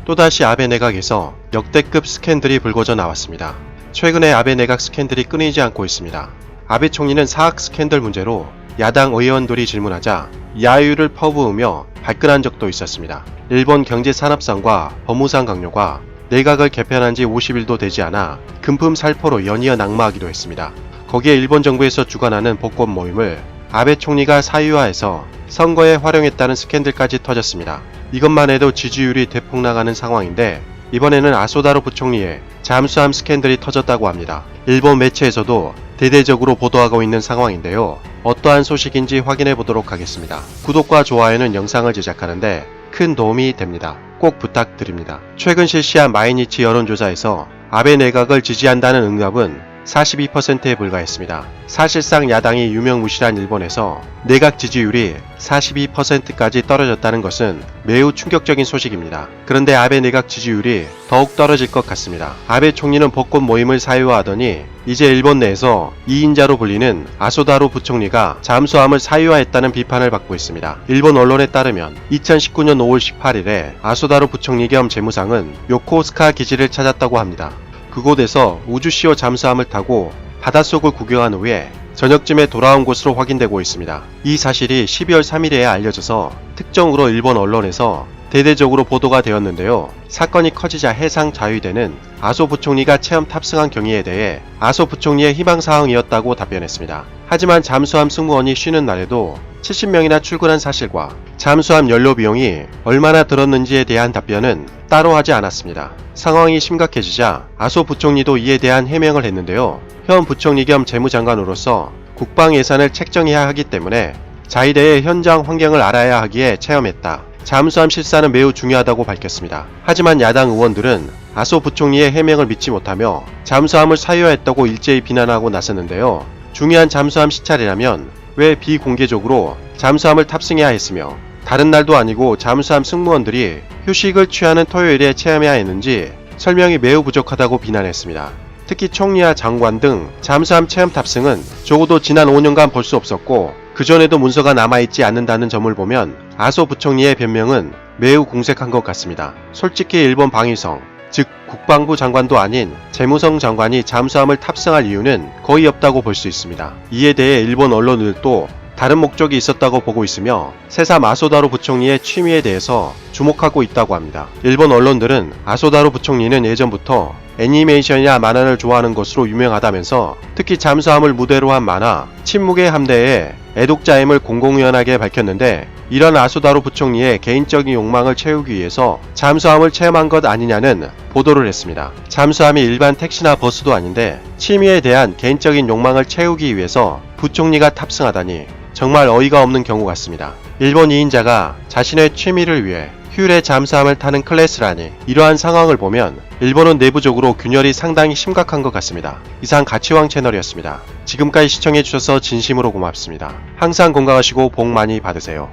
또다시 아베 내각에서 역대급 스캔들이 불거져 나왔습니다. 최근에 아베 내각 스캔들이 끊이지 않고 있습니다. 아베 총리는 사학 스캔들 문제로 야당 의원들이 질문하자 야유를 퍼부으며 발끈한 적도 있었습니다. 일본 경제산업상과 법무상 강요가 내각을 개편한 지 50일도 되지 않아 금품 살포로 연이어 낙마하기도 했습니다. 거기에 일본 정부에서 주관하는 복권 모임을 아베 총리가 사유화해서 선거에 활용했다는 스캔들까지 터졌습니다. 이것만 해도 지지율이 대폭락하는 상황인데 이번에는 아소다로 부총리의 잠수함 스캔들이 터졌다고 합니다. 일본 매체에서도 대대적으로 보도하고 있는 상황인데요. 어떠한 소식인지 확인해 보도록 하겠습니다. 구독과 좋아요는 영상을 제작하는데 큰 도움이 됩니다. 꼭 부탁드립니다. 최근 실시한 마이니치 여론조사에서 아베 내각을 지지한다는 응답은 42%에 불과했습니다. 사실상 야당이 유명무실한 일본에서 내각 지지율이 42%까지 떨어졌다는 것은 매우 충격적인 소식입니다. 그런데 아베 내각 지지율이 더욱 떨어질 것 같습니다. 아베 총리는 복권 모임을 사유화하더니 이제 일본 내에서 2인자로 불리는 아소다로 부총리가 잠수함을 사유화했다는 비판을 받고 있습니다. 일본 언론에 따르면 2019년 5월 18일에 아소다로 부총리 겸 재무상은 요코스카 기지를 찾았다고 합니다. 그곳에서 우주시오 잠수함을 타고 바닷속을 구경한 후에 저녁쯤에 돌아온 것으로 확인되고 있습니다. 이 사실이 12월 3일에 알려져서 특정으로 일본 언론에서 대대적으로 보도가 되었는데요. 사건이 커지자 해상 자위대는 아소 부총리가 체험 탑승한 경위에 대해 아소 부총리의 희망사항이었다고 답변했습니다. 하지만 잠수함 승무원이 쉬는 날에도 70명이나 출근한 사실과 잠수함 연료 비용이 얼마나 들었는지에 대한 답변은 따로 하지 않았습니다. 상황이 심각해지자 아소 부총리도 이에 대한 해명을 했는데요. 현 부총리 겸 재무장관으로서 국방 예산을 책정해야 하기 때문에 자위대의 현장 환경을 알아야 하기에 체험했다. 잠수함 실사는 매우 중요하다고 밝혔습니다. 하지만 야당 의원들은 아소 부총리의 해명을 믿지 못하며 잠수함을 사유화했다고 일제히 비난하고 나섰는데요. 중요한 잠수함 시찰이라면 왜 비공개적으로 잠수함을 탑승해야 했으며 다른 날도 아니고 잠수함 승무원들이 휴식을 취하는 토요일에 체험해야 했는지 설명이 매우 부족하다고 비난했습니다. 특히 총리와 장관 등 잠수함 체험 탑승은 적어도 지난 5년간 볼 수 없었고 그전에도 문서가 남아있지 않는다는 점을 보면 아소 부총리의 변명은 매우 공색한 것 같습니다. 솔직히 일본 방위성, 즉 국방부 장관도 아닌 재무성 장관이 잠수함을 탑승할 이유는 거의 없다고 볼 수 있습니다. 이에 대해 일본 언론들도 다른 목적이 있었다고 보고 있으며 새삼 아소다로 부총리의 취미에 대해서 주목하고 있다고 합니다. 일본 언론들은 아소다로 부총리는 예전부터 애니메이션이나 만화를 좋아하는 것으로 유명하다면서 특히 잠수함을 무대로 한 만화 침묵의 함대에 애독자임을 공공연하게 밝혔는데 이런 아소다로 부총리의 개인적인 욕망을 채우기 위해서 잠수함을 체험한 것 아니냐는 보도를 했습니다. 잠수함이 일반 택시나 버스도 아닌데 취미에 대한 개인적인 욕망을 채우기 위해서 부총리가 탑승하다니 정말 어이가 없는 경우 같습니다. 일본 2인자가 자신의 취미를 위해 휴일에 잠수함을 타는 클래스라니 이러한 상황을 보면 일본은 내부적으로 균열이 상당히 심각한 것 같습니다. 이상 가치왕 채널이었습니다. 지금까지 시청해주셔서 진심으로 고맙습니다. 항상 건강하시고 복 많이 받으세요.